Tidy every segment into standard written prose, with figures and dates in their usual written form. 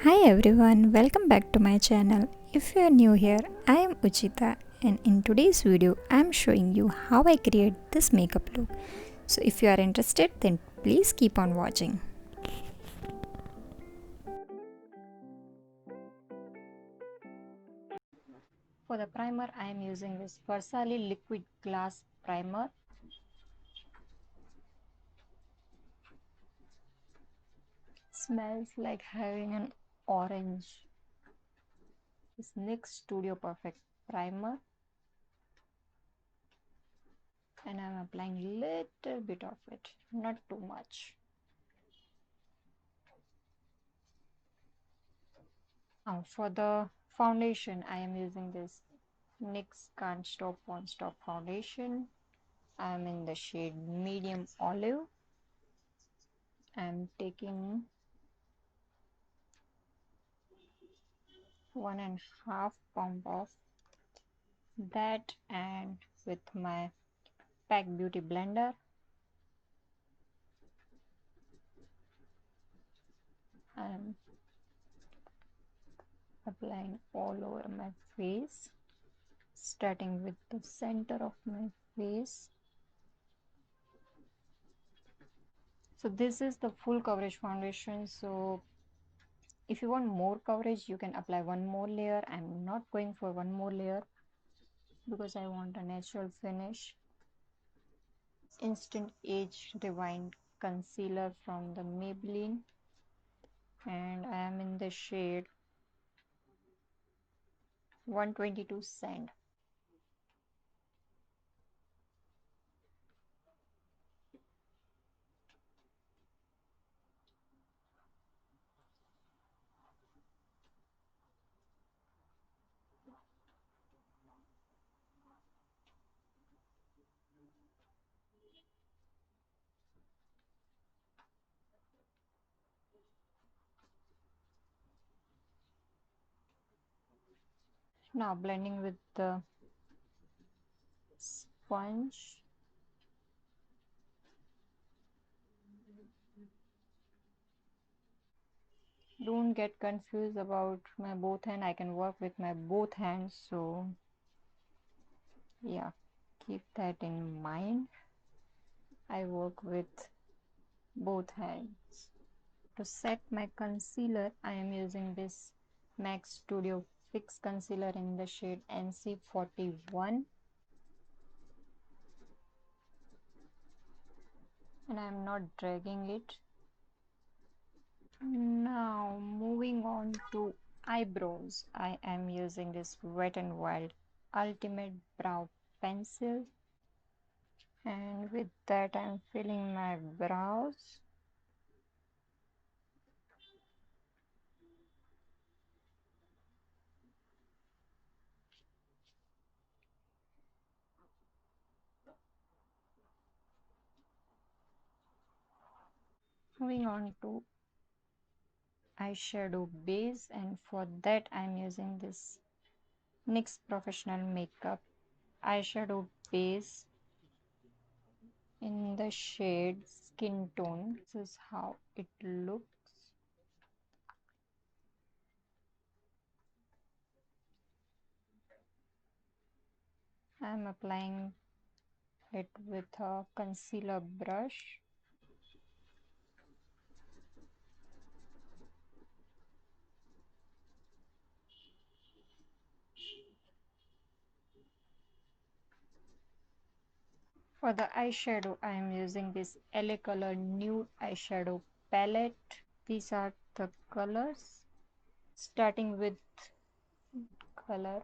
Hi everyone, welcome back to my channel. If you are new here, I am Uchita and in today's video I am showing you how I create this makeup look. So if you are interested then please keep on watching. For the primer I am using this Versali liquid glass primer. Smells like having an orange. This NYX Studio Perfect primer and I am applying little bit of it, not too much. Now for the foundation, I am using this NYX Can't Stop Won't Stop foundation. I am in the shade medium olive. I am taking 1.5 pump of that and with my Pack Beauty blender, I am applying all over my face, starting with the center of my face. So this is the full coverage foundation. So if you want more coverage, you can apply one more layer. I'm not going for one more layer because I want a natural finish. Instant Age Divine Concealer from the Maybelline, and I am in the shade 122 Sand. Now blending with the sponge. Don't get confused about my both hand. I can work with my both hands, so yeah, keep that in mind. I work with both hands. To set my concealer, I am using this MAC Studio Fix Concealer in the shade NC41, and I am not dragging it. Now moving on to eyebrows, I am using this Wet n Wild Ultimate Brow Pencil, and with that I am filling my brows. Moving on to eyeshadow base, and for that I am using this NYX Professional Makeup eyeshadow base in the shade Skin Tone. This is how it looks. I am applying it with a concealer brush. For the eyeshadow, I am using this LA Color Nude Eyeshadow Palette. These are the colors. Starting with color,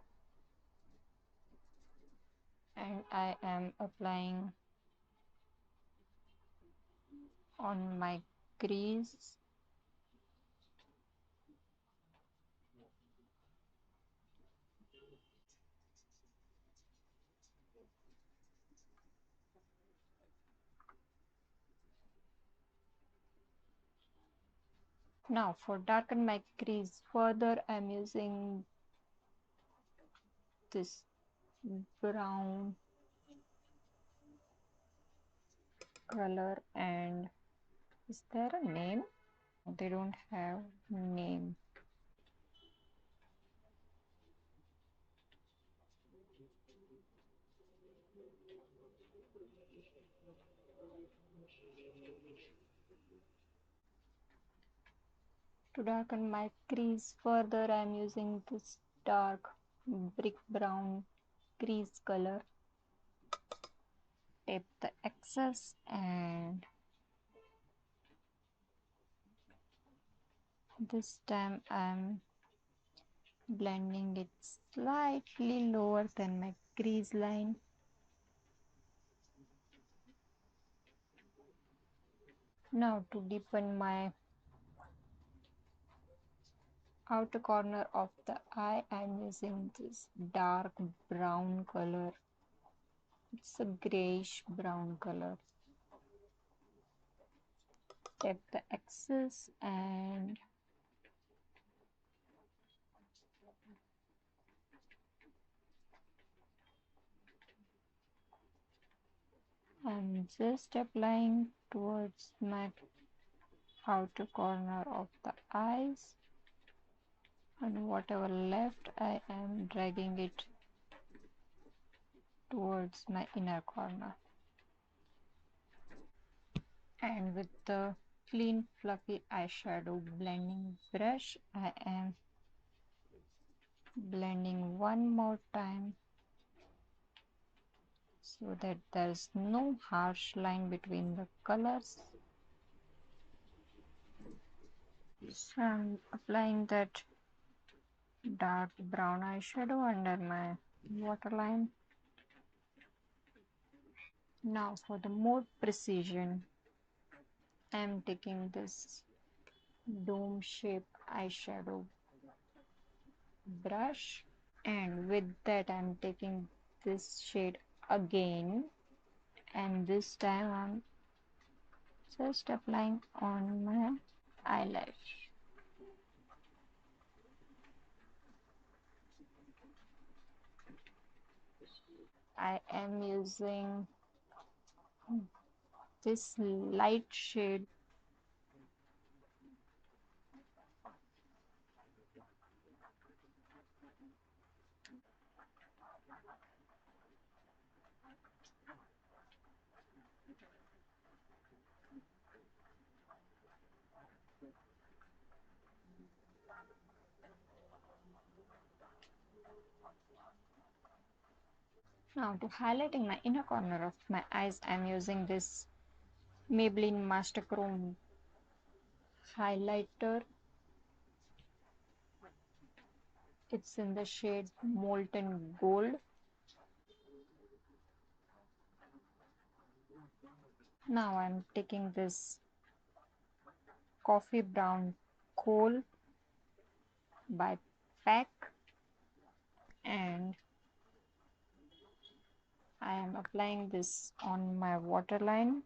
and I am applying on my crease. Now for darken my crease further, I am using this brown color, and is there a name? They don't have name. To darken my crease further, I am using this dark brick brown crease color. Tap the excess and this time I am blending it slightly lower than my crease line. Now to deepen my outer corner of the eye, I'm using this dark brown color. It's a grayish brown color. Tap the excess and I'm just applying towards my outer corner of the eyes, and whatever left I am dragging it towards my inner corner. And with the clean fluffy eyeshadow blending brush, I am blending one more time so that there's no harsh line between the colors. So I'm applying that dark brown eyeshadow under my waterline. Now for the more precision, I'm taking this dome shape eyeshadow brush, and with that I'm taking this shade again, and this time I'm just applying on my eyelash. I am using this light shade. Now to highlighting my inner corner of my eyes, I'm using this Maybelline Master Chrome highlighter. It's in the shade Molten Gold. Now I'm taking this coffee brown coal by pack, and I am applying this on my waterline.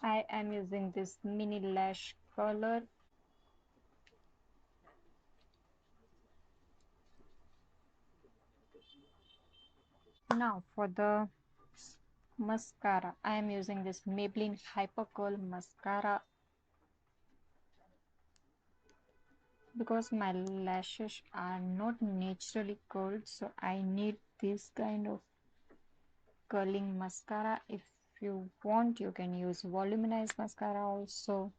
I am using this mini lash color. Now for the mascara, I am using this Maybelline Hyper Curl mascara. Because my lashes are not naturally curled, so I need this kind of curling mascara. If you want, you can use voluminized mascara also.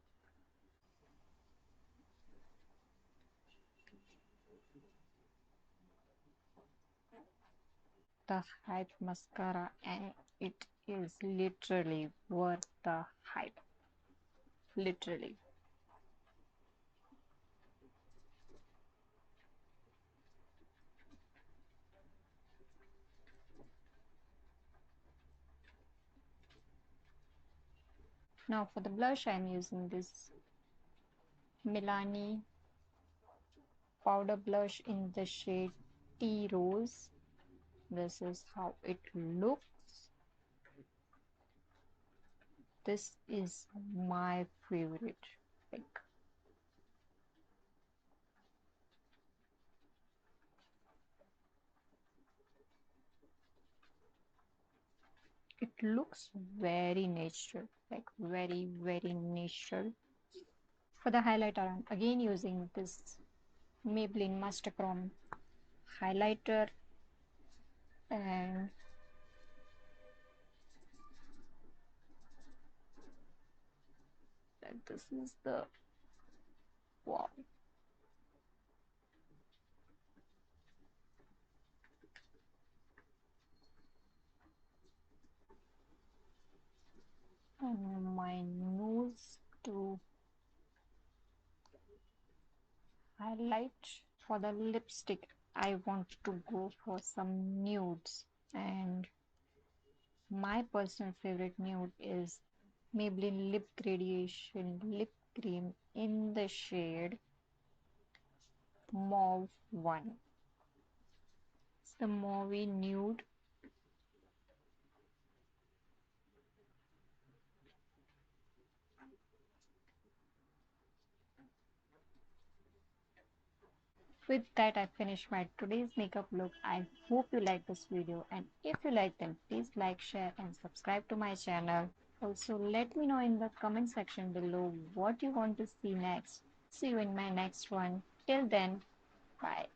The hype mascara, and it is literally worth the hype. Literally. Now for the blush, I'm using this Milani powder blush in the shade Tea Rose. This is how it looks. This is my favorite pick. It looks very natural, like very natural. For the highlighter, I'm again using this Maybelline Master Chrome highlighter, and this is the wow. And my nose to highlight. For the lipstick, I want to go for some nudes, and my personal favorite nude is Maybelline Lip Gradation Lip Cream in the shade Mauve 1. It's the Mauve nude. With that, I finished my today's makeup look. I hope you like this video, and if you like them, please like, share, and subscribe to my channel. Also, let me know in the comment section below what you want to see next. See you in my next one. Till then, bye.